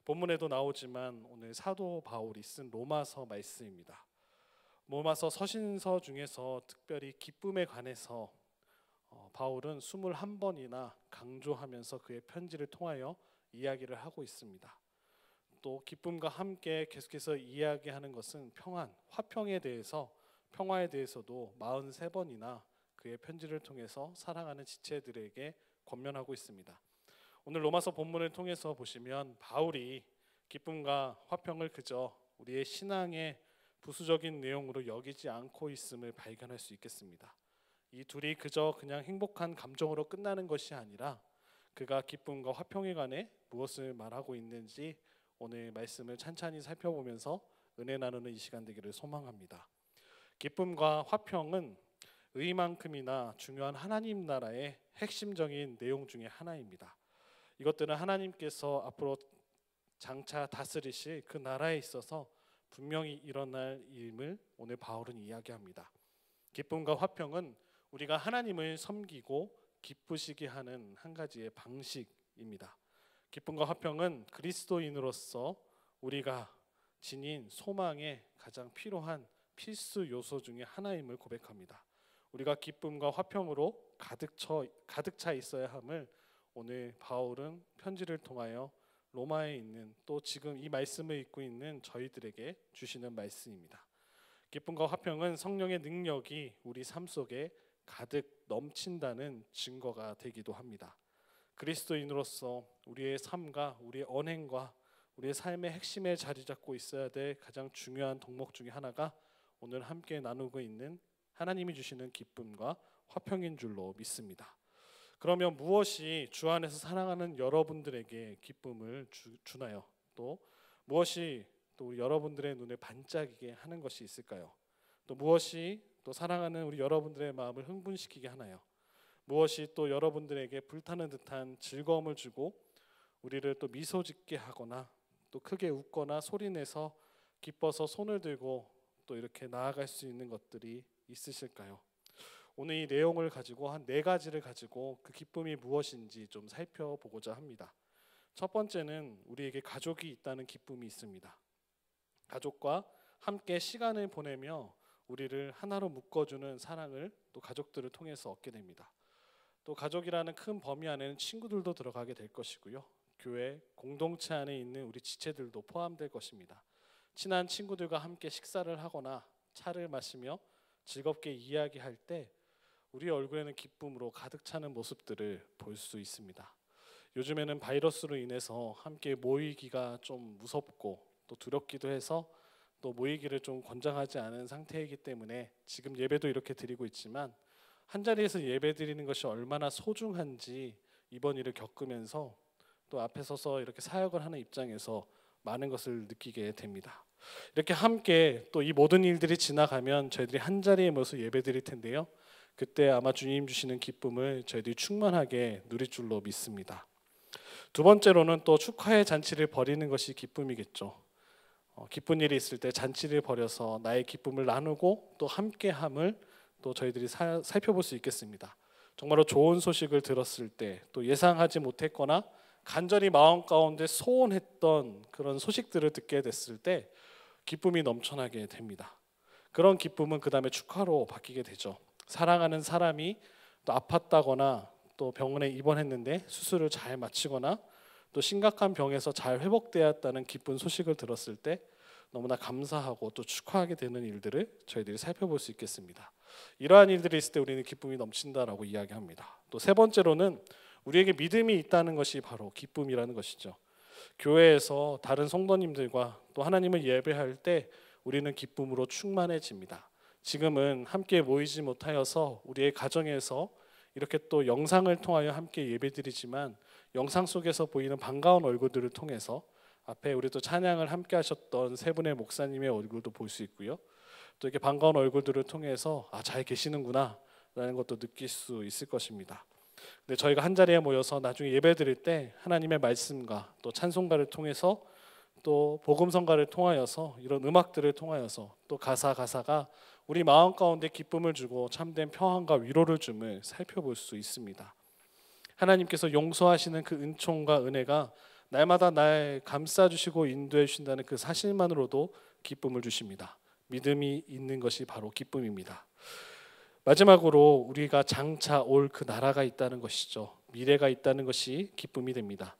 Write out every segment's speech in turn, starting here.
본문에도 나오지만 오늘 사도 바울이 쓴 로마서 말씀입니다. 로마서 서신서 중에서 특별히 기쁨에 관해서 바울은 21번이나 강조하면서 그의 편지를 통하여 이야기를 하고 있습니다. 또 기쁨과 함께 계속해서 이야기하는 것은 평안, 화평에 대해서, 평화에 대해서도 43번이나 그의 편지를 통해서 사랑하는 지체들에게 권면하고 있습니다. 오늘 로마서 본문을 통해서 보시면 바울이 기쁨과 화평을 그저 우리의 신앙의 부수적인 내용으로 여기지 않고 있음을 발견할 수 있겠습니다. 이 둘이 그저 그냥 행복한 감정으로 끝나는 것이 아니라 그가 기쁨과 화평에 관해 무엇을 말하고 있는지 오늘 말씀을 찬찬히 살펴보면서 은혜 나누는 이 시간 되기를 소망합니다. 기쁨과 화평은 의만큼이나 중요한 하나님 나라의 핵심적인 내용 중에 하나입니다. 이것들은 하나님께서 앞으로 장차 다스리실 그 나라에 있어서 분명히 일어날 일임을 오늘 바울은 이야기합니다. 기쁨과 화평은 우리가 하나님을 섬기고 기쁘시게 하는 한 가지의 방식입니다. 기쁨과 화평은 그리스도인으로서 우리가 지닌 소망의 가장 필요한 필수 요소 중에 하나임을 고백합니다. 우리가 기쁨과 화평으로 가득 차 있어야 함을 오늘 바울은 편지를 통하여 로마에 있는 또 지금 이 말씀을 읽고 있는 저희들에게 주시는 말씀입니다. 기쁨과 화평은 성령의 능력이 우리 삶 속에 가득 넘친다는 증거가 되기도 합니다. 그리스도인으로서 우리의 삶과 우리의 언행과 우리의 삶의 핵심에 자리 잡고 있어야 될 가장 중요한 덕목 중에 하나가 오늘 함께 나누고 있는 하나님이 주시는 기쁨과 화평인 줄로 믿습니다. 그러면 무엇이 주 안에서 사랑하는 여러분들에게 기쁨을 주나요? 또 무엇이 또 여러분들의 눈에 반짝이게 하는 것이 있을까요? 또 무엇이 또 사랑하는 우리 여러분들의 마음을 흥분시키게 하나요? 무엇이 또 여러분들에게 불타는 듯한 즐거움을 주고 우리를 또 미소 짓게 하거나 또 크게 웃거나 소리내서 기뻐서 손을 들고 또 이렇게 나아갈 수 있는 것들이 있으실까요? 오늘 이 내용을 가지고 한 4가지를 가지고 그 기쁨이 무엇인지 좀 살펴보고자 합니다. 첫 번째는 우리에게 가족이 있다는 기쁨이 있습니다. 가족과 함께 시간을 보내며 우리를 하나로 묶어주는 사랑을 또 가족들을 통해서 얻게 됩니다. 또 가족이라는 큰 범위 안에는 친구들도 들어가게 될 것이고요. 교회 공동체 안에 있는 우리 지체들도 포함될 것입니다. 친한 친구들과 함께 식사를 하거나 차를 마시며 즐겁게 이야기할 때 우리 얼굴에는 기쁨으로 가득 차는 모습들을 볼 수 있습니다. 요즘에는 바이러스로 인해서 함께 모이기가 좀 무섭고 또 두렵기도 해서 또 모이기를 좀 권장하지 않은 상태이기 때문에 지금 예배도 이렇게 드리고 있지만 한 자리에서 예배 드리는 것이 얼마나 소중한지 이번 일을 겪으면서 또 앞에 서서 이렇게 사역을 하는 입장에서 많은 것을 느끼게 됩니다. 이렇게 함께 또 이 모든 일들이 지나가면 저희들이 한 자리에 모여서 예배 드릴 텐데요. 그때 아마 주님 주시는 기쁨을 저희들이 충만하게 누릴 줄로 믿습니다. 두 번째로는 또 축하의 잔치를 벌이는 것이 기쁨이겠죠. 기쁜 일이 있을 때 잔치를 벌여서 나의 기쁨을 나누고 또 함께함을 또 저희들이 살펴볼 수 있겠습니다. 정말로 좋은 소식을 들었을 때 또 예상하지 못했거나 간절히 마음 가운데 소원했던 그런 소식들을 듣게 됐을 때 기쁨이 넘쳐나게 됩니다. 그런 기쁨은 그 다음에 축하로 바뀌게 되죠. 사랑하는 사람이 또 아팠다거나 또 병원에 입원했는데 수술을 잘 마치거나 또 심각한 병에서 잘 회복되었다는 기쁜 소식을 들었을 때 너무나 감사하고 또 축하하게 되는 일들을 저희들이 살펴볼 수 있겠습니다. 이러한 일들이 있을 때 우리는 기쁨이 넘친다라고 이야기합니다. 또 세 번째로는 우리에게 믿음이 있다는 것이 바로 기쁨이라는 것이죠. 교회에서 다른 성도님들과 또 하나님을 예배할 때 우리는 기쁨으로 충만해집니다. 지금은 함께 모이지 못하여서 우리의 가정에서 이렇게 또 영상을 통하여 함께 예배드리지만 영상 속에서 보이는 반가운 얼굴들을 통해서 앞에 우리 또 찬양을 함께 하셨던 세 분의 목사님의 얼굴도 볼 수 있고요. 또 이렇게 반가운 얼굴들을 통해서 잘 계시는구나 라는 것도 느낄 수 있을 것입니다. 근데 저희가 한 자리에 모여서 나중에 예배드릴 때 하나님의 말씀과 또 찬송가를 통해서 또 복음성가를 통하여서 이런 음악들을 통하여서 또 가사가 우리 마음 가운데 기쁨을 주고 참된 평안과 위로를 줌을 살펴볼 수 있습니다. 하나님께서 용서하시는 그 은총과 은혜가 날마다 날 감싸주시고 인도해 주신다는 그 사실만으로도 기쁨을 주십니다. 믿음이 있는 것이 바로 기쁨입니다. 마지막으로 우리가 장차 올 그 나라가 있다는 것이죠. 미래가 있다는 것이 기쁨이 됩니다.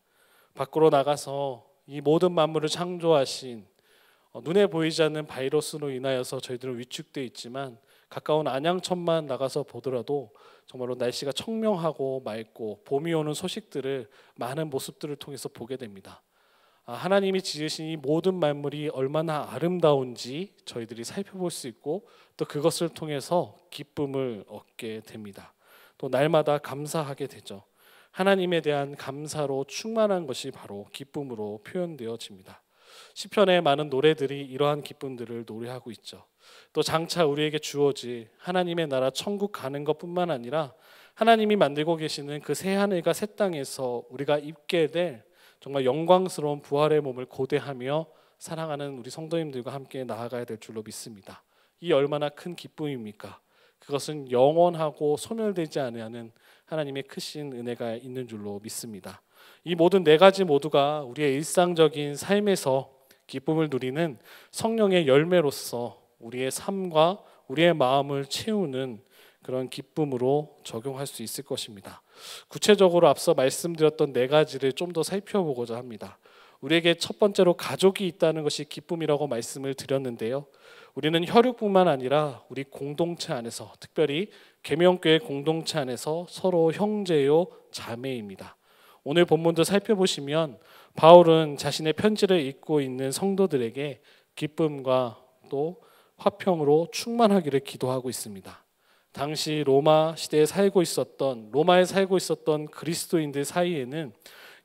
밖으로 나가서 이 모든 만물을 창조하신 눈에 보이지 않는 바이러스로 인하여서 저희들은 위축되어 있지만 가까운 안양천만 나가서 보더라도 정말로 날씨가 청명하고 맑고 봄이 오는 소식들을 많은 모습들을 통해서 보게 됩니다. 하나님이 지으신 이 모든 만물이 얼마나 아름다운지 저희들이 살펴볼 수 있고 또 그것을 통해서 기쁨을 얻게 됩니다. 또 날마다 감사하게 되죠. 하나님에 대한 감사로 충만한 것이 바로 기쁨으로 표현되어집니다. 시편의 많은 노래들이 이러한 기쁨들을 노래하고 있죠. 또 장차 우리에게 주어질 하나님의 나라 천국 가는 것뿐만 아니라 하나님이 만들고 계시는 그 새 하늘과 새 땅에서 우리가 입게 될 정말 영광스러운 부활의 몸을 고대하며 사랑하는 우리 성도님들과 함께 나아가야 될 줄로 믿습니다. 이 얼마나 큰 기쁨입니까? 그것은 영원하고 소멸되지 않는 하나님의 크신 은혜가 있는 줄로 믿습니다. 이 모든 네 가지 모두가 우리의 일상적인 삶에서 기쁨을 누리는 성령의 열매로서 우리의 삶과 우리의 마음을 채우는 그런 기쁨으로 적용할 수 있을 것입니다. 구체적으로 앞서 말씀드렸던 네 가지를 좀 더 살펴보고자 합니다. 우리에게 첫 번째로 가족이 있다는 것이 기쁨이라고 말씀을 드렸는데요. 우리는 혈육뿐만 아니라 우리 공동체 안에서, 특별히 계명교회 공동체 안에서 서로 형제요 자매입니다. 오늘 본문도 살펴보시면 바울은 자신의 편지를 읽고 있는 성도들에게 기쁨과 또 화평으로 충만하기를 기도하고 있습니다. 당시 로마에 살고 있었던 그리스도인들 사이에는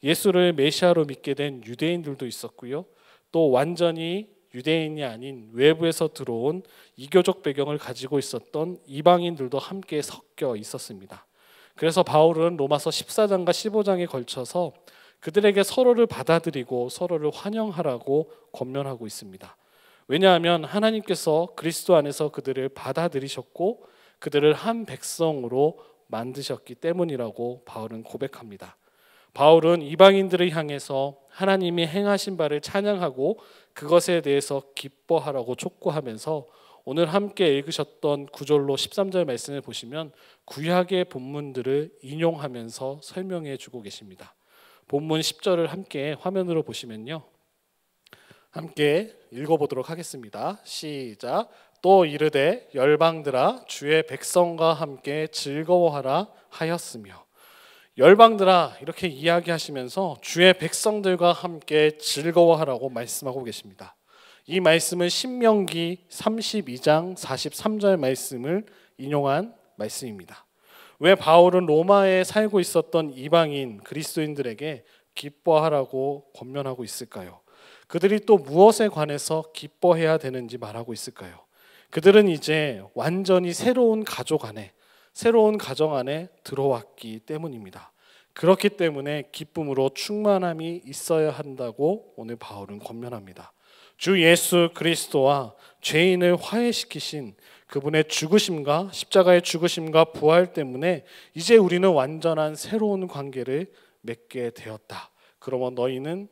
예수를 메시아로 믿게 된 유대인들도 있었고요. 또 완전히 유대인이 아닌 외부에서 들어온 이교적 배경을 가지고 있었던 이방인들도 함께 섞여 있었습니다. 그래서 바울은 로마서 14장과 15장에 걸쳐서 그들에게 서로를 받아들이고 서로를 환영하라고 권면하고 있습니다. 왜냐하면 하나님께서 그리스도 안에서 그들을 받아들이셨고 그들을 한 백성으로 만드셨기 때문이라고 바울은 고백합니다. 바울은 이방인들을 향해서 하나님이 행하신 바를 찬양하고 그것에 대해서 기뻐하라고 촉구하면서 오늘 함께 읽으셨던 구절로 13절 말씀을 보시면 구약의 본문들을 인용하면서 설명해 주고 계십니다. 본문 10절을 함께 화면으로 보시면요. 함께 읽어보도록 하겠습니다. 시작. 또 이르되 열방들아 주의 백성과 함께 즐거워하라 하였으며. 열방들아 이렇게 이야기하시면서 주의 백성들과 함께 즐거워하라고 말씀하고 계십니다. 이 말씀은 신명기 32장 43절 말씀을 인용한 말씀입니다. 왜 바울은 로마에 살고 있었던 이방인 그리스도인들에게 기뻐하라고 권면하고 있을까요? 그들이 또 무엇에 관해서 기뻐해야 되는지 말하고 있을까요? 그들은 이제 완전히 새로운 가정 안에 들어왔기 때문입니다. 그렇기 때문에 기쁨으로 충만함이 있어야 한다고 오늘 바울은 권면합니다. 주 예수 그리스도와 죄인을 화해시키신 그분의 죽으심과 십자가의 죽으심과 부활 때문에 이제 우리는 완전한 새로운 관계를 맺게 되었다. 그러면 너희는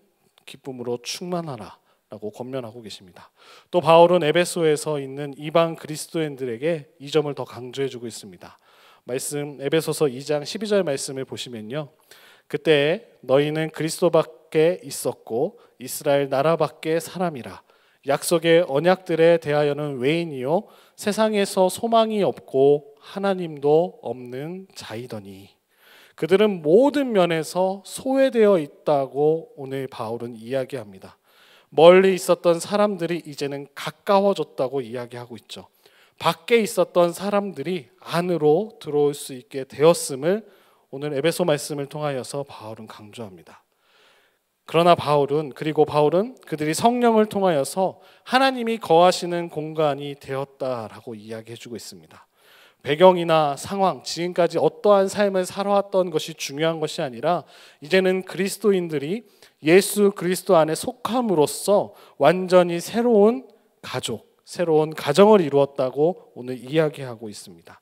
기쁨으로 충만하라 라고 권면하고 계십니다. 또 바울은 에베소에서 있는 이방 그리스도인들에게 이 점을 더 강조해 주고 있습니다. 말씀 에베소서 2장 12절 말씀을 보시면요. 그때 너희는 그리스도 밖에 있었고 이스라엘 나라 밖의 사람이라. 약속의 언약들에 대하여는 외인이요 세상에서 소망이 없고 하나님도 없는 자이더니 그들은 모든 면에서 소외되어 있다고 오늘 바울은 이야기합니다. 멀리 있었던 사람들이 이제는 가까워졌다고 이야기하고 있죠. 밖에 있었던 사람들이 안으로 들어올 수 있게 되었음을 오늘 에베소 말씀을 통하여서 바울은 강조합니다. 그러나 바울은 그들이 성령을 통하여서 하나님이 거하시는 공간이 되었다라고 이야기해주고 있습니다. 배경이나 상황, 지금까지 어떠한 삶을 살아왔던 것이 중요한 것이 아니라 이제는 그리스도인들이 예수 그리스도 안에 속함으로써 완전히 새로운 가족, 새로운 가정을 이루었다고 오늘 이야기하고 있습니다.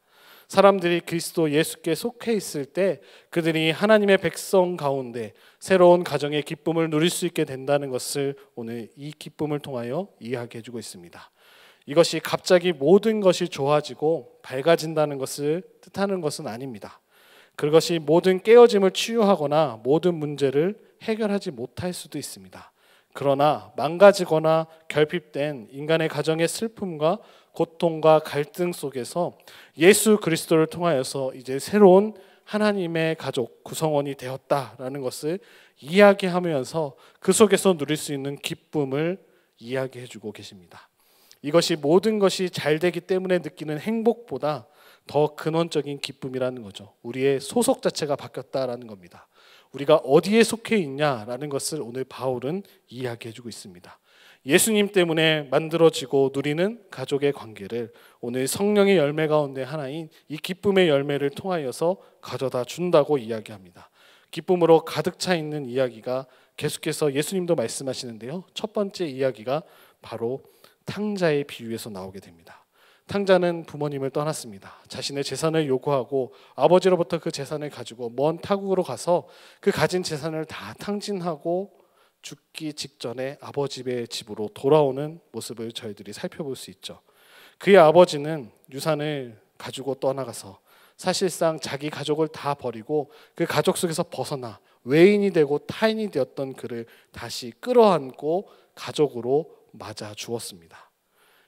사람들이 그리스도 예수께 속해 있을 때 그들이 하나님의 백성 가운데 새로운 가정의 기쁨을 누릴 수 있게 된다는 것을 오늘 이 기쁨을 통하여 이야기해 주고 있습니다. 이것이 갑자기 모든 것이 좋아지고 밝아진다는 것을 뜻하는 것은 아닙니다. 그것이 모든 깨어짐을 치유하거나 모든 문제를 해결하지 못할 수도 있습니다. 그러나 망가지거나 결핍된 인간의 가정의 슬픔과 고통과 갈등 속에서 예수 그리스도를 통하여서 이제 새로운 하나님의 가족 구성원이 되었다라는 것을 이야기하면서 그 속에서 누릴 수 있는 기쁨을 이야기해 주고 계십니다. 이것이 모든 것이 잘 되기 때문에 느끼는 행복보다 더 근원적인 기쁨이라는 거죠. 우리의 소속 자체가 바뀌었다라는 겁니다. 우리가 어디에 속해 있냐라는 것을 오늘 바울은 이야기해 주고 있습니다. 예수님 때문에 만들어지고 누리는 가족의 관계를 오늘 성령의 열매 가운데 하나인 이 기쁨의 열매를 통하여서 가져다 준다고 이야기합니다. 기쁨으로 가득 차 있는 이야기가 계속해서 예수님도 말씀하시는데요. 첫 번째 이야기가 바로 탕자의 비유에서 나오게 됩니다. 탕자는 부모님을 떠났습니다. 자신의 재산을 요구하고 아버지로부터 그 재산을 가지고 먼 타국으로 가서 그 가진 재산을 다 탕진하고 죽기 직전에 아버지의 집으로 돌아오는 모습을 저희들이 살펴볼 수 있죠. 그의 아버지는 유산을 가지고 떠나가서 사실상 자기 가족을 다 버리고 그 가족 속에서 벗어나 외인이 되고 타인이 되었던 그를 다시 끌어안고 가족으로 맞아 주었습니다.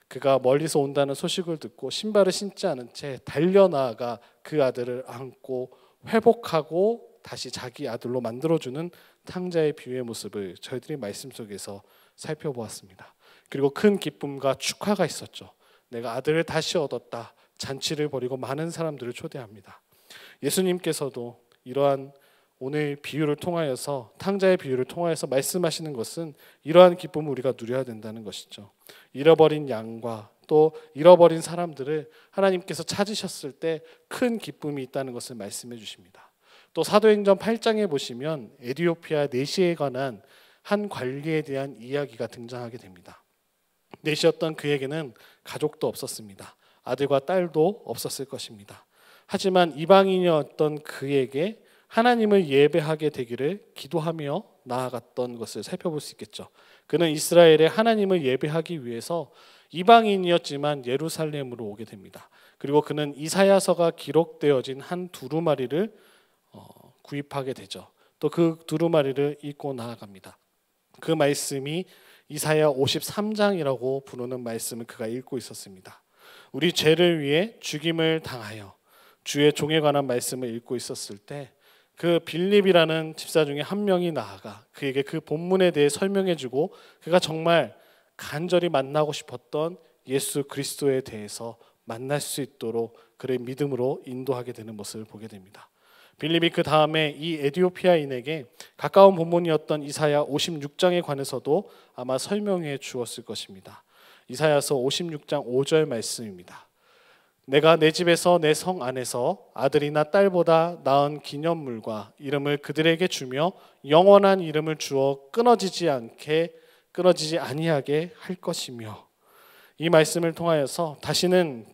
그가 멀리서 온다는 소식을 듣고 신발을 신지 않은 채 달려나아가 그 아들을 안고 회복하고 다시 자기 아들로 만들어주는 탕자의 비유의 모습을 저희들이 말씀 속에서 살펴보았습니다. 그리고 큰 기쁨과 축하가 있었죠. 내가 아들을 다시 얻었다. 잔치를 벌이고 많은 사람들을 초대합니다. 예수님께서도 이러한 오늘 비유를 통하여서 탕자의 비유를 통하여서 말씀하시는 것은 이러한 기쁨을 우리가 누려야 된다는 것이죠. 잃어버린 양과 또 잃어버린 사람들을 하나님께서 찾으셨을 때 큰 기쁨이 있다는 것을 말씀해 주십니다. 또 사도행전 8장에 보시면 에티오피아 내시에 관한 한 관리에 대한 이야기가 등장하게 됩니다. 내시였던 그에게는 가족도 없었습니다. 아들과 딸도 없었을 것입니다. 하지만 이방인이었던 그에게 하나님을 예배하게 되기를 기도하며 나아갔던 것을 살펴볼 수 있겠죠. 그는 이스라엘의 하나님을 예배하기 위해서 이방인이었지만 예루살렘으로 오게 됩니다. 그리고 그는 이사야서가 기록되어진 한 두루마리를 구입하게 되죠. 또 그 두루마리를 읽고 나아갑니다. 그 말씀이 이사야 53장이라고 부르는 말씀을 그가 읽고 있었습니다. 우리 죄를 위해 죽임을 당하여 주의 종에 관한 말씀을 읽고 있었을 때 그 빌립이라는 집사 중에 한 명이 나아가 그에게 그 본문에 대해 설명해주고 그가 정말 간절히 만나고 싶었던 예수 그리스도에 대해서 만날 수 있도록 그를 믿음으로 인도하게 되는 모습을 보게 됩니다. 빌립이 그 다음에 이 에티오피아인에게 가까운 본문이었던 이사야 56장에 관해서도 아마 설명해 주었을 것입니다. 이사야서 56장 5절 말씀입니다. 내가 내 집에서 내 성 안에서 아들이나 딸보다 나은 기념물과 이름을 그들에게 주며 영원한 이름을 주어 끊어지지 아니하게 할 것이며, 이 말씀을 통하여서 다시는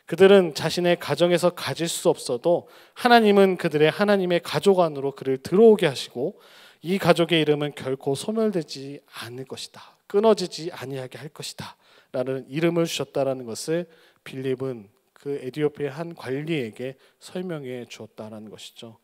그들은 자신의 가정에서 가질 수 없어도 하나님은 그들의 하나님의 가족 안으로 그를 들어오게 하시고 이 가족의 이름은 결코 소멸되지 않을 것이다. 끊어지지 아니하게 할 것이다. 라는 이름을 주셨다라는 것을 빌립은 그 에티오피아의 한 관리에게 설명해 주었다라는 것이죠.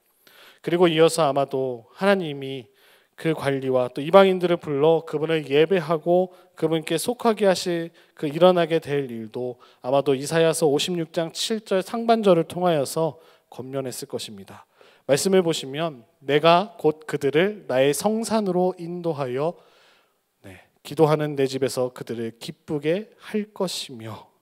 그리고 이어서 아마도 하나님이 그 관리와 또 이방인들을 불러 그분을 예배하고 그분께 속하게 하실 그 일어나게 될 일도 아마도 이사야서 56장 7절 상반절을 통하여서 권면했을 것입니다. 말씀을 보시면 내가 곧 그들을 나의 성산으로 인도하여 기도하는 내 집에서 그들을 기쁘게 할 것이며,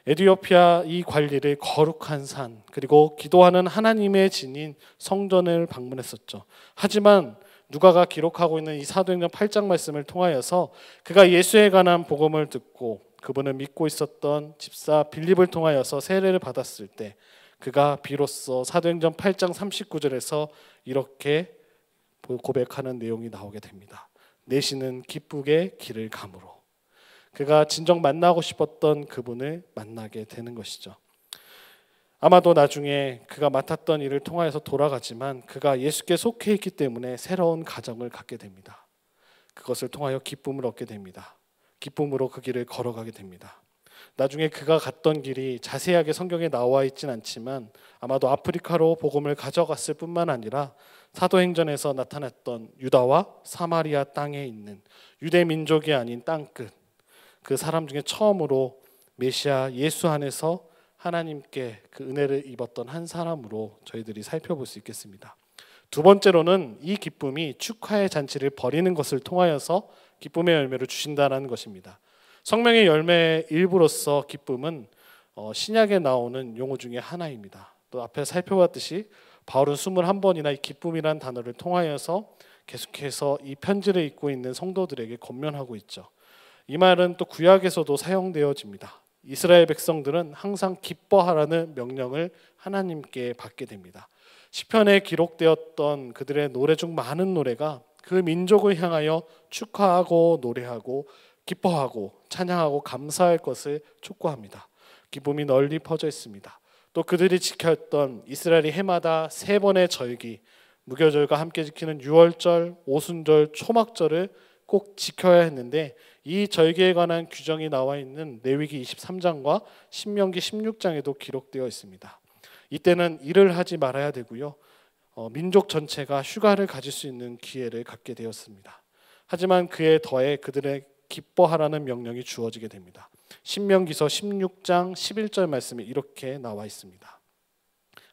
에티오피아 이 관리를 거룩한 산 그리고 기도하는 하나님의 진인 성전을 방문했었죠. 하지만 누가가 기록하고 있는 이 사도행전 8장 말씀을 통하여서 그가 예수에 관한 복음을 듣고 그분을 믿고 있었던 집사 빌립을 통하여서 세례를 받았을 때 그가 비로소 사도행전 8장 39절에서 이렇게 고백하는 내용이 나오게 됩니다. 내시는 기쁘게 길을 가므로. 그가 진정 만나고 싶었던 그분을 만나게 되는 것이죠. 아마도 나중에 그가 맡았던 일을 통하여서 돌아가지만 그가 예수께 속해 있기 때문에 새로운 가정을 갖게 됩니다. 그것을 통하여 기쁨을 얻게 됩니다. 기쁨으로 그 길을 걸어가게 됩니다. 나중에 그가 갔던 길이 자세하게 성경에 나와 있진 않지만 아마도 아프리카로 복음을 가져갔을 뿐만 아니라 사도행전에서 나타났던 유다와 사마리아 땅에 있는 유대 민족이 아닌 땅끝, 그 사람 중에 처음으로 메시아 예수 안에서 하나님께 그 은혜를 입었던 한 사람으로 저희들이 살펴볼 수 있겠습니다. 두 번째로는 이 기쁨이 축하의 잔치를 벌이는 것을 통하여서 기쁨의 열매를 주신다는 것입니다. 성령의 열매의 일부로서 기쁨은 신약에 나오는 용어 중에 하나입니다. 또 앞에 살펴봤듯이 바울은 21번이나 이 기쁨이란 단어를 통하여서 계속해서 이 편지를 읽고 있는 성도들에게 권면하고 있죠. 이 말은 또 구약에서도 사용되어집니다. 이스라엘 백성들은 항상 기뻐하라는 명령을 하나님께 받게 됩니다. 시편에 기록되었던 그들의 노래 중 많은 노래가 그 민족을 향하여 축하하고 노래하고 기뻐하고 찬양하고 감사할 것을 촉구합니다. 기쁨이 널리 퍼져 있습니다. 또 그들이 지켰던 이스라엘이 해마다 3번의 절기, 무교절과 함께 지키는 유월절, 오순절, 초막절을 꼭 지켜야 했는데 이 절기에 관한 규정이 나와 있는 레위기 23장과 신명기 16장에도 기록되어 있습니다. 이때는 일을 하지 말아야 되고요. 민족 전체가 휴가를 가질 수 있는 기회를 갖게 되었습니다. 하지만 그에 더해 그들의 기뻐하라는 명령이 주어지게 됩니다. 신명기서 16장 11절 말씀에 이렇게 나와 있습니다.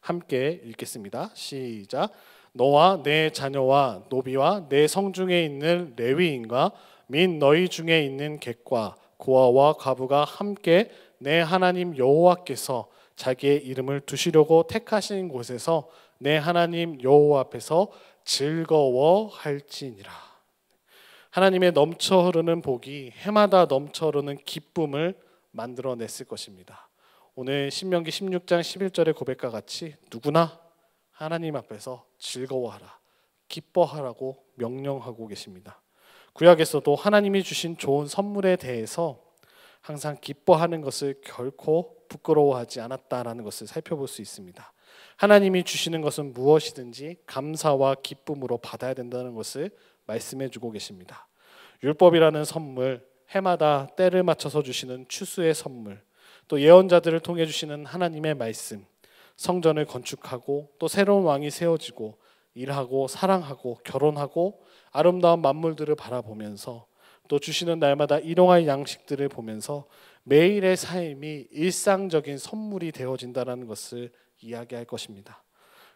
함께 읽겠습니다. 시작. 너와 내 자녀와 노비와 내 성중에 있는 레위인과 및 너희 중에 있는 객과 고아와 과부가 함께 내 하나님 여호와께서 자기의 이름을 두시려고 택하신 곳에서 내 하나님 여호와 앞에서 즐거워할지니라. 하나님의 넘쳐 흐르는 복이 해마다 넘쳐 흐르는 기쁨을 만들어냈을 것입니다. 오늘 신명기 16장 11절의 고백과 같이 누구나 하나님 앞에서 즐거워하라, 기뻐하라고 명령하고 계십니다. 구약에서도 하나님이 주신 좋은 선물에 대해서 항상 기뻐하는 것을 결코 부끄러워하지 않았다라는 것을 살펴볼 수 있습니다. 하나님이 주시는 것은 무엇이든지 감사와 기쁨으로 받아야 된다는 것을 말씀해 주고 계십니다. 율법이라는 선물, 해마다 때를 맞춰서 주시는 추수의 선물, 또 예언자들을 통해 주시는 하나님의 말씀, 성전을 건축하고 또 새로운 왕이 세워지고 일하고 사랑하고 결혼하고 아름다운 만물들을 바라보면서 또 주시는 날마다 일용할 양식들을 보면서 매일의 삶이 일상적인 선물이 되어진다는 것을 이야기할 것입니다.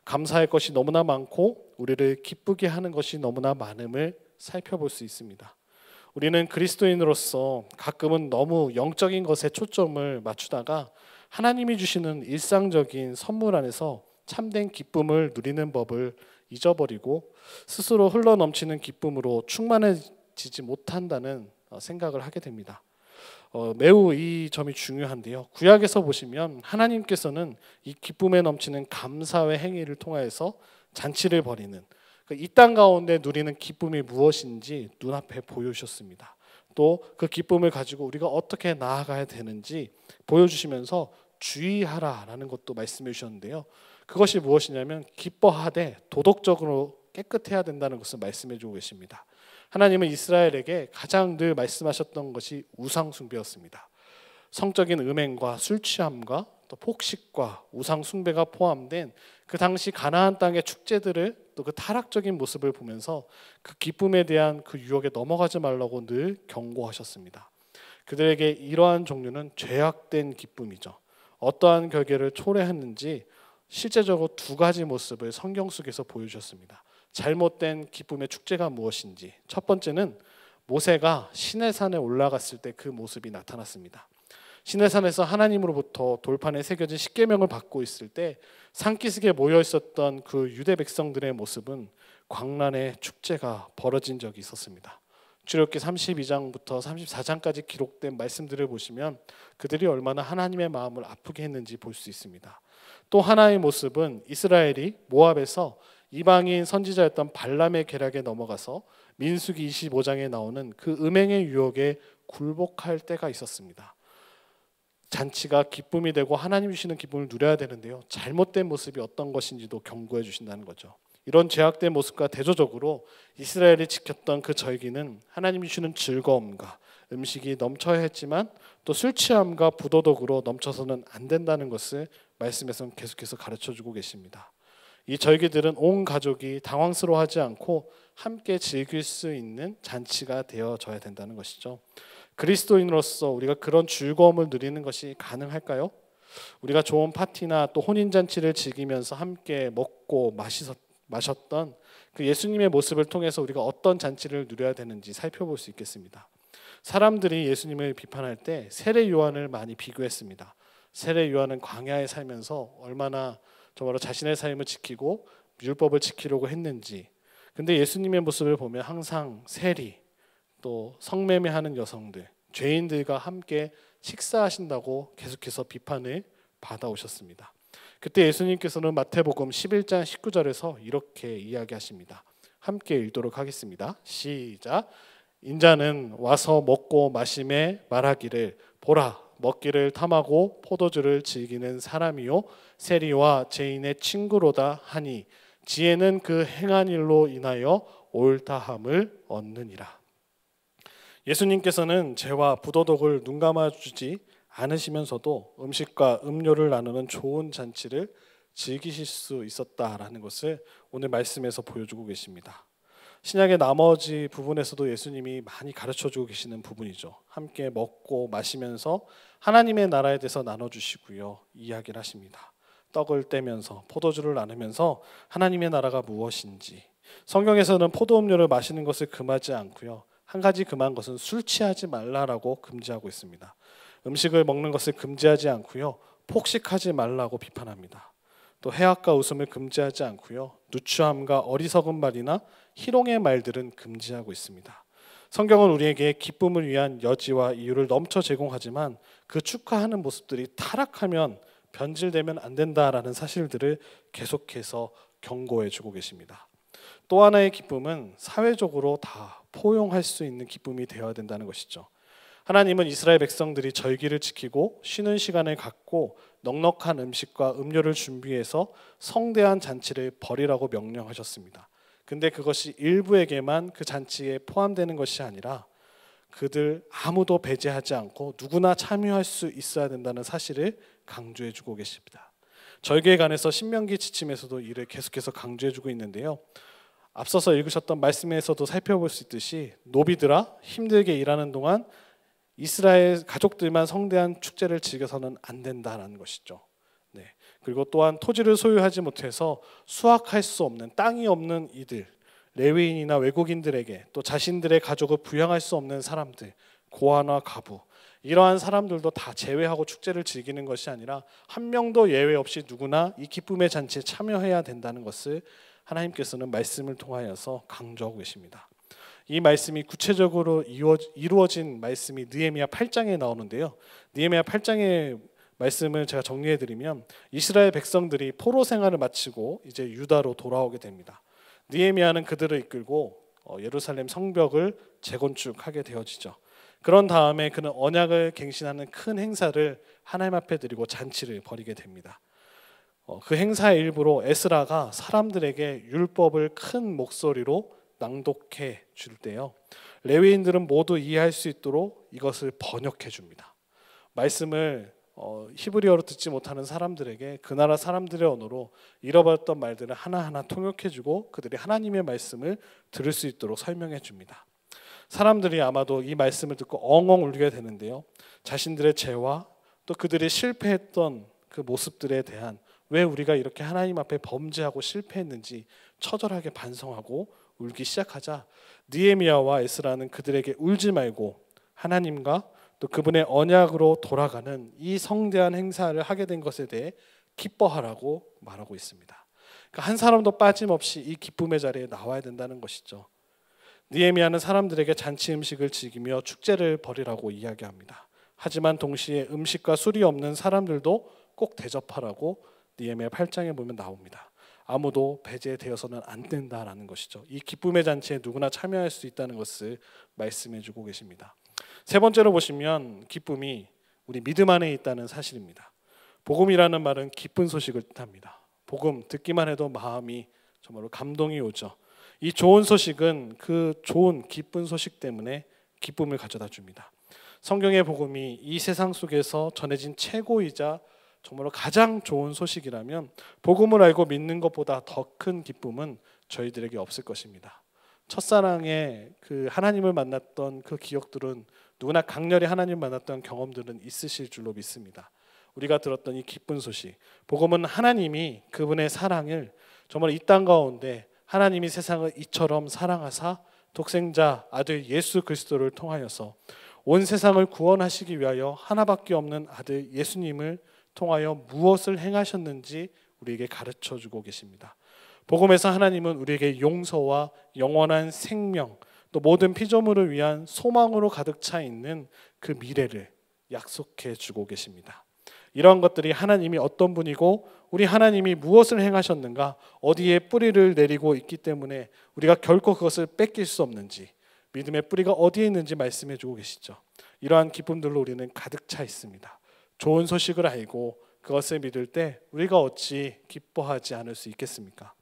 감사할 것이 너무나 많고 우리를 기쁘게 하는 것이 너무나 많음을 살펴볼 수 있습니다. 우리는 그리스도인으로서 가끔은 너무 영적인 것에 초점을 맞추다가 하나님이 주시는 일상적인 선물 안에서 참된 기쁨을 누리는 법을 잊어버리고 스스로 흘러넘치는 기쁨으로 충만해지지 못한다는 생각을 하게 됩니다. 매우 이 점이 중요한데요. 구약에서 보시면 하나님께서는 이 기쁨에 넘치는 감사의 행위를 통하여서 잔치를 벌이는 이 땅 가운데 누리는 기쁨이 무엇인지 눈앞에 보여주셨습니다. 또 그 기쁨을 가지고 우리가 어떻게 나아가야 되는지 보여주시면서 주의하라라는 것도 말씀해 주셨는데요. 그것이 무엇이냐면 기뻐하되 도덕적으로 깨끗해야 된다는 것을 말씀해 주고 계십니다. 하나님은 이스라엘에게 가장 늘 말씀하셨던 것이 우상 숭배였습니다. 성적인 음행과 술 취함과 또 폭식과 우상 숭배가 포함된 그 당시 가나안 땅의 축제들을 또 그 타락적인 모습을 보면서 그 기쁨에 대한 그 유혹에 넘어가지 말라고 늘 경고하셨습니다. 그들에게 이러한 종류는 죄악된 기쁨이죠. 어떠한 결계를 초래했는지 실제적으로 2가지 모습을 성경 속에서 보여주셨습니다. 잘못된 기쁨의 축제가 무엇인지, 첫 번째는 모세가 시내산에 올라갔을 때 그 모습이 나타났습니다. 시내산에서 하나님으로부터 돌판에 새겨진 십계명을 받고 있을 때 산기슭에 모여 있었던 그 유대 백성들의 모습은 광란의 축제가 벌어진 적이 있었습니다. 출애굽기 32장부터 34장까지 기록된 말씀들을 보시면 그들이 얼마나 하나님의 마음을 아프게 했는지 볼 수 있습니다. 또 하나의 모습은 이스라엘이 모압에서 이방인 선지자였던 발람의 계략에 넘어가서 민수기 25장에 나오는 그 음행의 유혹에 굴복할 때가 있었습니다. 잔치가 기쁨이 되고 하나님 주시는 기쁨을 누려야 되는데요. 잘못된 모습이 어떤 것인지도 경고해 주신다는 거죠. 이런 죄악된 모습과 대조적으로 이스라엘이 지켰던 그 절기는 하나님이 주시는 즐거움과 음식이 넘쳐야 했지만 또 술 취함과 부도덕으로 넘쳐서는 안 된다는 것을 말씀에서 계속해서 가르쳐주고 계십니다. 이 절기들은 온 가족이 당황스러워하지 않고 함께 즐길 수 있는 잔치가 되어져야 된다는 것이죠. 그리스도인으로서 우리가 그런 즐거움을 누리는 것이 가능할까요? 우리가 좋은 파티나 또 혼인잔치를 즐기면서 함께 먹고 마셨던 그 예수님의 모습을 통해서 우리가 어떤 잔치를 누려야 되는지 살펴볼 수 있겠습니다. 사람들이 예수님을 비판할 때 세례 요한을 많이 비교했습니다. 세례 요한은 광야에 살면서 얼마나 정말로 자신의 삶을 지키고 율법을 지키려고 했는지. 근데 예수님의 모습을 보면 항상 세리, 또 성매매하는 여성들, 죄인들과 함께 식사하신다고 계속해서 비판을 받아오셨습니다. 그때 예수님께서는 마태복음 11장 19절에서 이렇게 이야기하십니다. 함께 읽도록 하겠습니다. 시작. 인자는 와서 먹고 마심에 말하기를 보라 먹기를 탐하고 포도주를 즐기는 사람이요 세리와 죄인의 친구로다 하니 지혜는 그 행한 일로 인하여 옳다함을 얻느니라. 예수님께서는 죄와 부도덕을 눈감아 주지 않으시면서도 음식과 음료를 나누는 좋은 잔치를 즐기실 수 있었다라는 것을 오늘 말씀에서 보여주고 계십니다. 신약의 나머지 부분에서도 예수님이 많이 가르쳐주고 계시는 부분이죠. 함께 먹고 마시면서 하나님의 나라에 대해서 나눠주시고요. 이야기를 하십니다. 떡을 떼면서 포도주를 나누면서 하나님의 나라가 무엇인지, 성경에서는 포도 음료를 마시는 것을 금하지 않고요. 한 가지 금한 것은 술 취하지 말라라고 금지하고 있습니다. 음식을 먹는 것을 금지하지 않고요. 폭식하지 말라고 비판합니다. 또 해악과 웃음을 금지하지 않고요. 누추함과 어리석은 말이나 희롱의 말들은 금지하고 있습니다. 성경은 우리에게 기쁨을 위한 여지와 이유를 넘쳐 제공하지만 그 축하하는 모습들이 타락하면 변질되면 안 된다라는 사실들을 계속해서 경고해 주고 계십니다. 또 하나의 기쁨은 사회적으로 다 포용할 수 있는 기쁨이 되어야 된다는 것이죠. 하나님은 이스라엘 백성들이 절기를 지키고 쉬는 시간을 갖고 넉넉한 음식과 음료를 준비해서 성대한 잔치를 벌이라고 명령하셨습니다. 근데 그것이 일부에게만 그 잔치에 포함되는 것이 아니라 그들 아무도 배제하지 않고 누구나 참여할 수 있어야 된다는 사실을 강조해 주고 계십니다. 절기에 관해서 신명기 지침에서도 이를 계속해서 강조해 주고 있는데요. 앞서서 읽으셨던 말씀에서도 살펴볼 수 있듯이 노비들아 힘들게 일하는 동안 이스라엘 가족들만 성대한 축제를 즐겨서는 안 된다는 것이죠. 네. 그리고 또한 토지를 소유하지 못해서 수확할 수 없는 땅이 없는 이들, 레위인이나 외국인들에게 또 자신들의 가족을 부양할 수 없는 사람들, 고아나 가부 이러한 사람들도 다 제외하고 축제를 즐기는 것이 아니라 한 명도 예외 없이 누구나 이 기쁨의 잔치에 참여해야 된다는 것을 하나님께서는 말씀을 통하여서 강조하고 계십니다. 이 말씀이 구체적으로 이루어진 말씀이 느헤미야 8장에 나오는데요. 느헤미야 8장의 말씀을 제가 정리해드리면 이스라엘 백성들이 포로 생활을 마치고 이제 유다로 돌아오게 됩니다. 느헤미야는 그들을 이끌고 예루살렘 성벽을 재건축하게 되어지죠. 그런 다음에 그는 언약을 갱신하는 큰 행사를 하나님 앞에 드리고 잔치를 벌이게 됩니다. 그 행사의 일부로 에스라가 사람들에게 율법을 큰 목소리로 낭독해 줄 때요. 레위인들은 모두 이해할 수 있도록 이것을 번역해 줍니다. 말씀을 히브리어로 듣지 못하는 사람들에게 그 나라 사람들의 언어로 잃어버렸던 말들을 하나하나 통역해 주고 그들이 하나님의 말씀을 들을 수 있도록 설명해 줍니다. 사람들이 아마도 이 말씀을 듣고 엉엉 울게 되는데요. 자신들의 죄와 또 그들이 실패했던 그 모습들에 대한 왜 우리가 이렇게 하나님 앞에 범죄하고 실패했는지 처절하게 반성하고 울기 시작하자 느헤미야와 에스라는 그들에게 울지 말고 하나님과 또 그분의 언약으로 돌아가는 이 성대한 행사를 하게 된 것에 대해 기뻐하라고 말하고 있습니다. 그러니까 한 사람도 빠짐없이 이 기쁨의 자리에 나와야 된다는 것이죠. 느헤미야는 사람들에게 잔치 음식을 즐기며 축제를 벌이라고 이야기합니다. 하지만 동시에 음식과 술이 없는 사람들도 꼭 대접하라고 느헤미야 8장에 보면 나옵니다. 아무도 배제되어서는 안 된다라는 것이죠. 이 기쁨의 잔치에 누구나 참여할 수 있다는 것을 말씀해 주고 계십니다. 세 번째로 보시면 기쁨이 우리 믿음 안에 있다는 사실입니다. 복음이라는 말은 기쁜 소식을 뜻합니다. 복음 듣기만 해도 마음이 정말로 감동이 오죠. 이 좋은 소식은 그 좋은 기쁜 소식 때문에 기쁨을 가져다 줍니다. 성경의 복음이 이 세상 속에서 전해진 최고이자 정말로 가장 좋은 소식이라면 복음을 알고 믿는 것보다 더 큰 기쁨은 저희들에게 없을 것입니다. 첫사랑의 그 하나님을 만났던 그 기억들은 누구나 강렬히 하나님을 만났던 경험들은 있으실 줄로 믿습니다. 우리가 들었던 이 기쁜 소식, 복음은 하나님이 그분의 사랑을 정말 이 땅 가운데 하나님이 세상을 이처럼 사랑하사 독생자 아들 예수 그리스도를 통하여서 온 세상을 구원하시기 위하여 하나밖에 없는 아들 예수님을 통하여 무엇을 행하셨는지 우리에게 가르쳐주고 계십니다. 복음에서 하나님은 우리에게 용서와 영원한 생명, 또 모든 피조물을 위한 소망으로 가득 차 있는 그 미래를 약속해 주고 계십니다. 이러한 것들이 하나님이 어떤 분이고 우리 하나님이 무엇을 행하셨는가, 어디에 뿌리를 내리고 있기 때문에 우리가 결코 그것을 뺏길 수 없는지, 믿음의 뿌리가 어디에 있는지 말씀해 주고 계시죠. 이러한 기쁨들로 우리는 가득 차 있습니다. 좋은 소식을 알고 그것을 믿을 때 우리가 어찌 기뻐하지 않을 수 있겠습니까?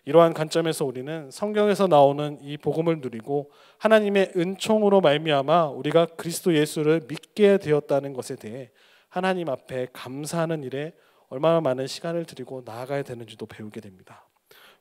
이러한 관점에서 우리는 성경에서 나오는 이 복음을 누리고 하나님의 은총으로 말미암아 우리가 그리스도 예수를 믿게 되었다는 것에 대해 하나님 앞에 감사하는 일에 얼마나 많은 시간을 들이고 나아가야 되는지도 배우게 됩니다.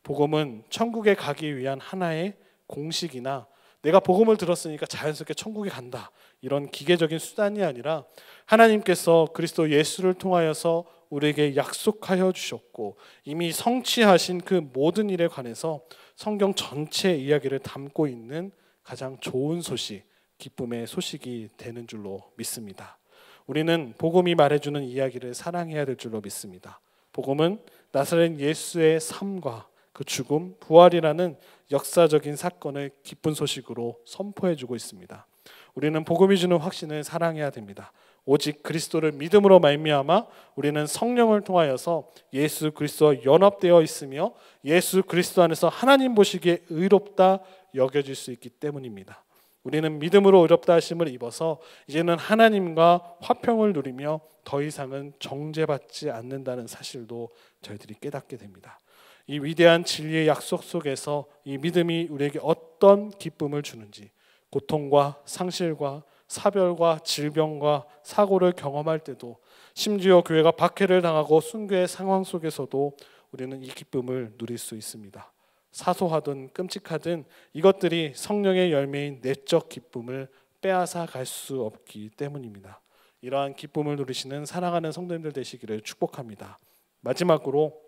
복음은 천국에 가기 위한 하나의 공식이나 내가 복음을 들었으니까 자연스럽게 천국에 간다, 이런 기계적인 수단이 아니라 하나님께서 그리스도 예수를 통하여서 우리에게 약속하여 주셨고 이미 성취하신 그 모든 일에 관해서 성경 전체 이야기를 담고 있는 가장 좋은 소식, 기쁨의 소식이 되는 줄로 믿습니다. 우리는 복음이 말해주는 이야기를 사랑해야 될 줄로 믿습니다. 복음은 나사렛 예수의 삶과 그 죽음, 부활이라는 역사적인 사건을 기쁜 소식으로 선포해주고 있습니다. 우리는 복음이 주는 확신을 사랑해야 됩니다. 오직 그리스도를 믿음으로 말미암아 우리는 성령을 통하여서 예수 그리스도와 연합되어 있으며 예수 그리스도 안에서 하나님 보시기에 의롭다 여겨질 수 있기 때문입니다. 우리는 믿음으로 의롭다 하심을 입어서 이제는 하나님과 화평을 누리며 더 이상은 정죄받지 않는다는 사실도 저희들이 깨닫게 됩니다. 이 위대한 진리의 약속 속에서 이 믿음이 우리에게 어떤 기쁨을 주는지, 고통과 상실과 사별과 질병과 사고를 경험할 때도, 심지어 교회가 박해를 당하고 순교의 상황 속에서도 우리는 이 기쁨을 누릴 수 있습니다. 사소하든 끔찍하든 이것들이 성령의 열매인 내적 기쁨을 빼앗아 갈 수 없기 때문입니다. 이러한 기쁨을 누리시는 사랑하는 성도님들 되시기를 축복합니다. 마지막으로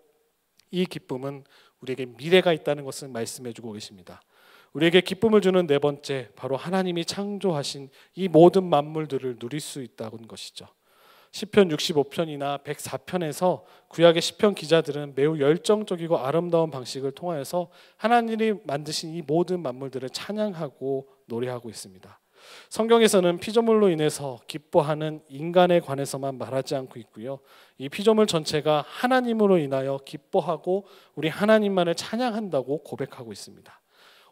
이 기쁨은 우리에게 미래가 있다는 것을 말씀해 주고 계십니다. 우리에게 기쁨을 주는 네 번째, 바로 하나님이 창조하신 이 모든 만물들을 누릴 수 있다는 것이죠. 시편 65편이나 104편에서 구약의 시편 기자들은 매우 열정적이고 아름다운 방식을 통하여서 하나님이 만드신 이 모든 만물들을 찬양하고 노래하고 있습니다. 성경에서는 피조물로 인해서 기뻐하는 인간에 관해서만 말하지 않고 있고요, 이 피조물 전체가 하나님으로 인하여 기뻐하고 우리 하나님만을 찬양한다고 고백하고 있습니다.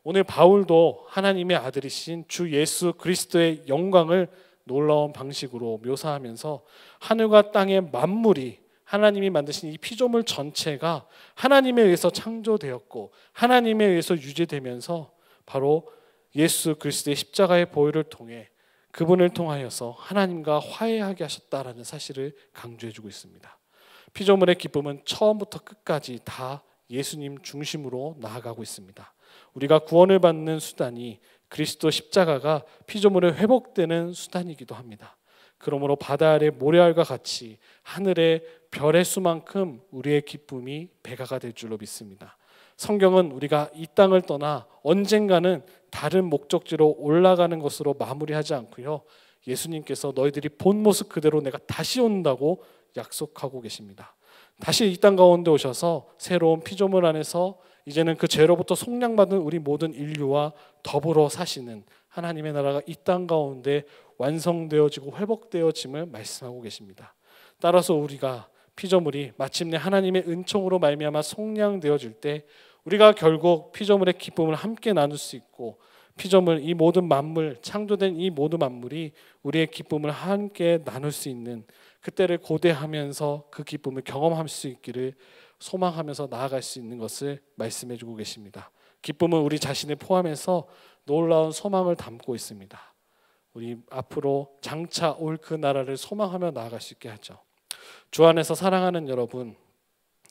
오늘 바울도 하나님의 아들이신 주 예수 그리스도의 영광을 놀라운 방식으로 묘사하면서 하늘과 땅의 만물이, 하나님이 만드신 이 피조물 전체가 하나님에 의해서 창조되었고 하나님에 의해서 유지되면서 바로 예수 그리스도의 십자가의 보혈을 통해 그분을 통하여서 하나님과 화해하게 하셨다라는 사실을 강조해주고 있습니다. 피조물의 기쁨은 처음부터 끝까지 다 예수님 중심으로 나아가고 있습니다. 우리가 구원을 받는 수단이 그리스도 십자가가 피조물의 회복되는 수단이기도 합니다. 그러므로 바다 아래 모래알과 같이 하늘의 별의 수만큼 우리의 기쁨이 배가가 될 줄로 믿습니다. 성경은 우리가 이 땅을 떠나 언젠가는 다른 목적지로 올라가는 것으로 마무리하지 않고요, 예수님께서 너희들이 본 모습 그대로 내가 다시 온다고 약속하고 계십니다. 다시 이 땅 가운데 오셔서 새로운 피조물 안에서 이제는 그 죄로부터 속량받은 우리 모든 인류와 더불어 사시는 하나님의 나라가 이 땅 가운데 완성되어지고 회복되어짐을 말씀하고 계십니다. 따라서 우리가 피조물이 마침내 하나님의 은총으로 말미암아 속량되어질 때 우리가 결국 피조물의 기쁨을 함께 나눌 수 있고 피조물, 이 모든 만물, 창조된 이 모든 만물이 우리의 기쁨을 함께 나눌 수 있는 그때를 고대하면서 그 기쁨을 경험할 수 있기를 소망하면서 나아갈 수 있는 것을 말씀해 주고 계십니다. 기쁨은 우리 자신을 포함해서 놀라운 소망을 담고 있습니다. 우리 앞으로 장차 올 그 나라를 소망하며 나아갈 수 있게 하죠. 주 안에서 사랑하는 여러분,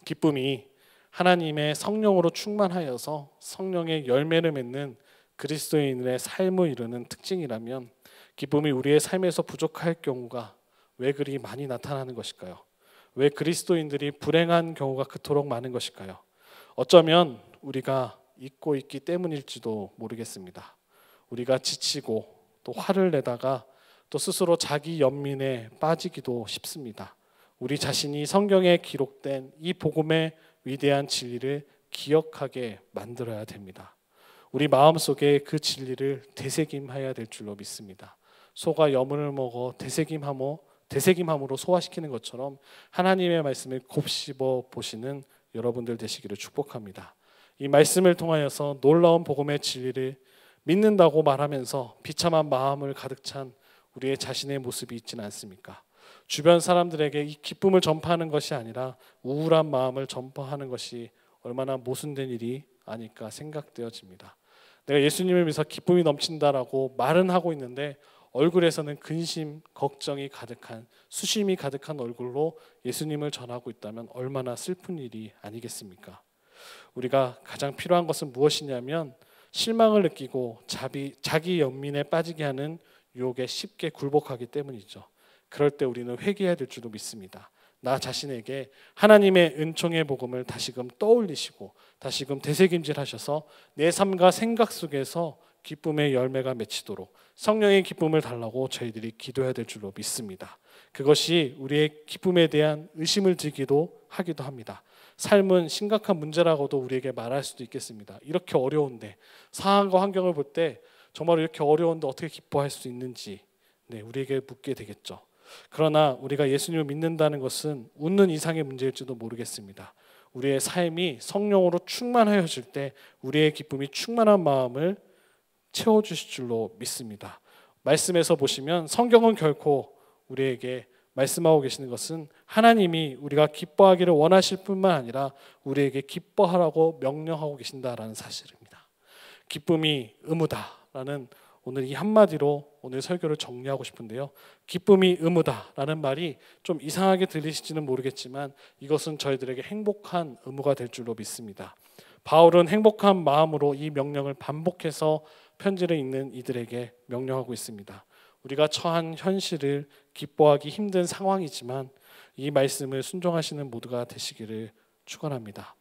기쁨이 하나님의 성령으로 충만하여서 성령의 열매를 맺는 그리스도인의 삶을 이루는 특징이라면 기쁨이 우리의 삶에서 부족할 경우가 왜 그리 많이 나타나는 것일까요? 왜 그리스도인들이 불행한 경우가 그토록 많은 것일까요? 어쩌면 우리가 잊고 있기 때문일지도 모르겠습니다. 우리가 지치고 또 화를 내다가 또 스스로 자기 연민에 빠지기도 쉽습니다. 우리 자신이 성경에 기록된 이 복음의 위대한 진리를 기억하게 만들어야 됩니다. 우리 마음속에 그 진리를 되새김해야 될 줄로 믿습니다. 소가 여문을 먹어 되새김함으로 소화시키는 것처럼 하나님의 말씀을 곱씹어 보시는 여러분들 되시기를 축복합니다. 이 말씀을 통하여서 놀라운 복음의 진리를 믿는다고 말하면서 비참한 마음을 가득 찬 우리의 자신의 모습이 있지는 않습니까? 주변 사람들에게 이 기쁨을 전파하는 것이 아니라 우울한 마음을 전파하는 것이 얼마나 모순된 일이 아닐까 생각되어집니다. 내가 예수님을 믿어서 기쁨이 넘친다라고 말은 하고 있는데 얼굴에서는 근심, 걱정이 가득한, 수심이 가득한 얼굴로 예수님을 전하고 있다면 얼마나 슬픈 일이 아니겠습니까? 우리가 가장 필요한 것은 무엇이냐면 실망을 느끼고 자기 연민에 빠지게 하는 유혹에 쉽게 굴복하기 때문이죠. 그럴 때 우리는 회개해야 될 줄로 믿습니다. 나 자신에게 하나님의 은총의 복음을 다시금 떠올리시고 다시금 되새김질하셔서 내 삶과 생각 속에서 기쁨의 열매가 맺히도록 성령의 기쁨을 달라고 저희들이 기도해야 될 줄로 믿습니다. 그것이 우리의 기쁨에 대한 의심을 들기도 하기도 합니다. 삶은 심각한 문제라고도 우리에게 말할 수도 있겠습니다. 이렇게 어려운데 상황과 환경을 볼 때 정말 이렇게 어려운데 어떻게 기뻐할 수 있는지 우리에게 묻게 되겠죠. 그러나 우리가 예수님을 믿는다는 것은 웃는 이상의 문제일지도 모르겠습니다. 우리의 삶이 성령으로 충만하여질 때 우리의 기쁨이 충만한 마음을 채워주실 줄로 믿습니다. 말씀에서 보시면 성경은 결코 우리에게 말씀하고 계시는 것은 하나님이 우리가 기뻐하기를 원하실 뿐만 아니라 우리에게 기뻐하라고 명령하고 계신다라는 사실입니다. 기쁨이 의무다라는 오늘 이 한마디로 오늘 설교를 정리하고 싶은데요. 기쁨이 의무다라는 말이 좀 이상하게 들리실지는 모르겠지만 이것은 저희들에게 행복한 의무가 될 줄로 믿습니다. 바울은 행복한 마음으로 이 명령을 반복해서 편지를 읽는 이들에게 명령하고 있습니다. 우리가 처한 현실을 기뻐하기 힘든 상황이지만 이 말씀을 순종하시는 모두가 되시기를 축원합니다.